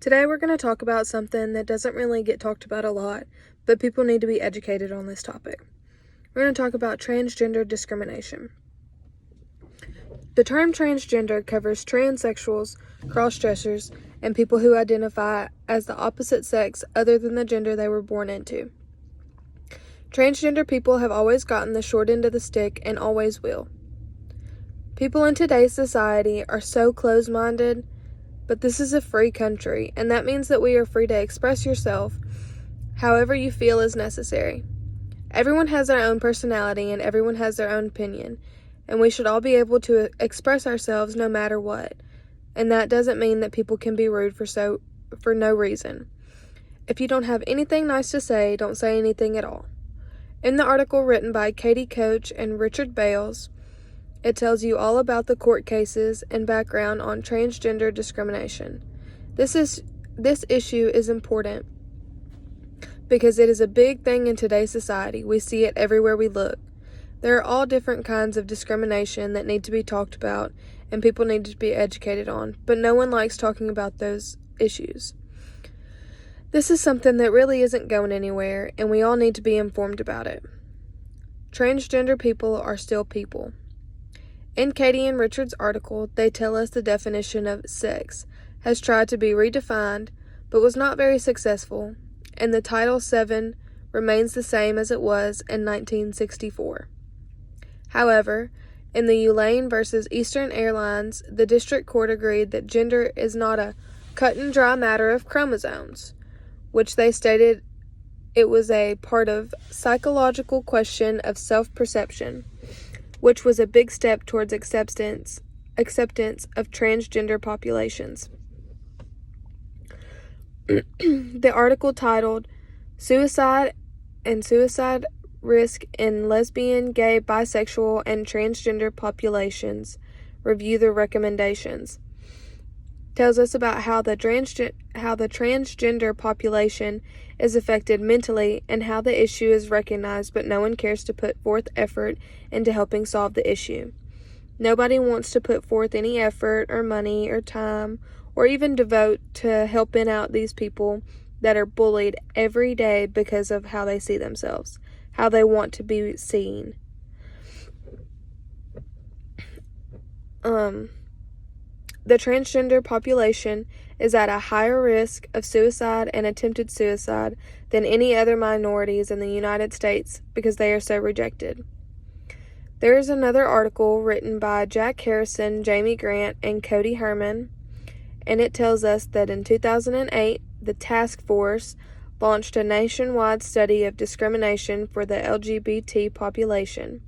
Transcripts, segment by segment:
Today we're going to talk about something that doesn't really get talked about a lot, but people need to be educated on this topic. We're going to talk about transgender discrimination. The term transgender covers transsexuals, cross-dressers, and people who identify as the opposite sex other than the gender they were born into. Transgender people have always gotten the short end of the stick and always will. People in today's society are so closed-minded, but this is a free country, and that means that we are free to express yourself however you feel is necessary. Everyone has their own personality and everyone has their own opinion, and we should all be able to express ourselves no matter what. And that doesn't mean that people can be rude for no reason. If you don't have anything nice to say, don't say anything at all. In the article written by Katie Koch and Richard Bales, it tells you all about the court cases and background on transgender discrimination. This issue is important because it is a big thing in today's society. We see it everywhere we look. There are all different kinds of discrimination that need to be talked about and people need to be educated on, but no one likes talking about those issues. This is something that really isn't going anywhere, and we all need to be informed about it. Transgender people are still people. In Katie and Richard's article, they tell us the definition of sex has tried to be redefined, but was not very successful, and the Title VII remains the same as it was in 1964. However, in the Ulane versus Eastern Airlines, the district court agreed that gender is not a cut-and-dry matter of chromosomes, which they stated it was a part of psychological question of self-perception, which was a big step towards acceptance of transgender populations. The article titled Suicide and Suicide Risk in Lesbian, Gay, Bisexual, and Transgender Populations Review the Recommendations tells us about how the transgender population is affected mentally and how the issue is recognized, but no one cares to put forth effort into helping solve the issue. Nobody wants to put forth any effort or money or time or even devote to helping out these people that are bullied every day because of how they see themselves, how they want to be seen. The transgender population is at a higher risk of suicide and attempted suicide than any other minorities in the United States because they are so rejected. There is another article written by Jack Harrison, Jamie Grant, and Cody Herman, and it tells us that in 2008, the task force launched a nationwide study of discrimination for the LGBT population.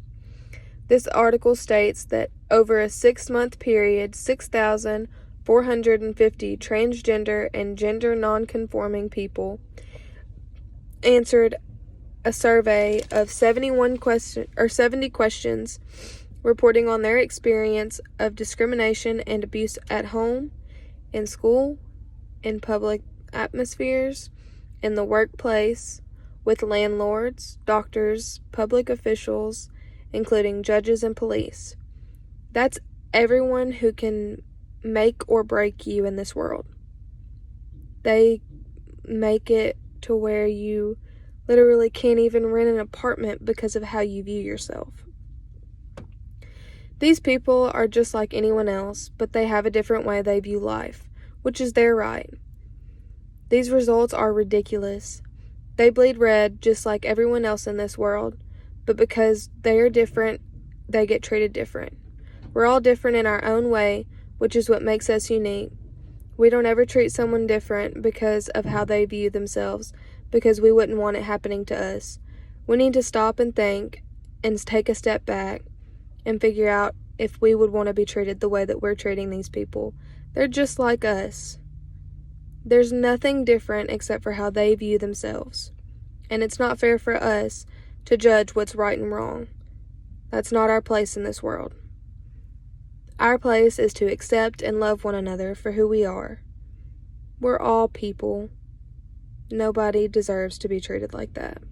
This article states that over a 6-month period, 6,450 transgender and gender non-conforming people answered a survey of 70 questions reporting on their experience of discrimination and abuse at home, in school, in public atmospheres, in the workplace, with landlords, doctors, public officials, including judges and police. That's everyone who can make or break you in this world. They make it to where you literally can't even rent an apartment because of how you view yourself. These people are just like anyone else, but they have a different way they view life, which is their right. These results are ridiculous. They bleed red just like everyone else in this world, but because they are different, they get treated different. We're all different in our own way, which is what makes us unique. We don't ever treat someone different because of how they view themselves, because we wouldn't want it happening to us. We need to stop and think and take a step back and figure out if we would want to be treated the way that we're treating these people. They're just like us. There's nothing different except for how they view themselves. And it's not fair for us to judge what's right and wrong. That's not our place in this world. Our place is to accept and love one another for who we are. We're all people. Nobody deserves to be treated like that.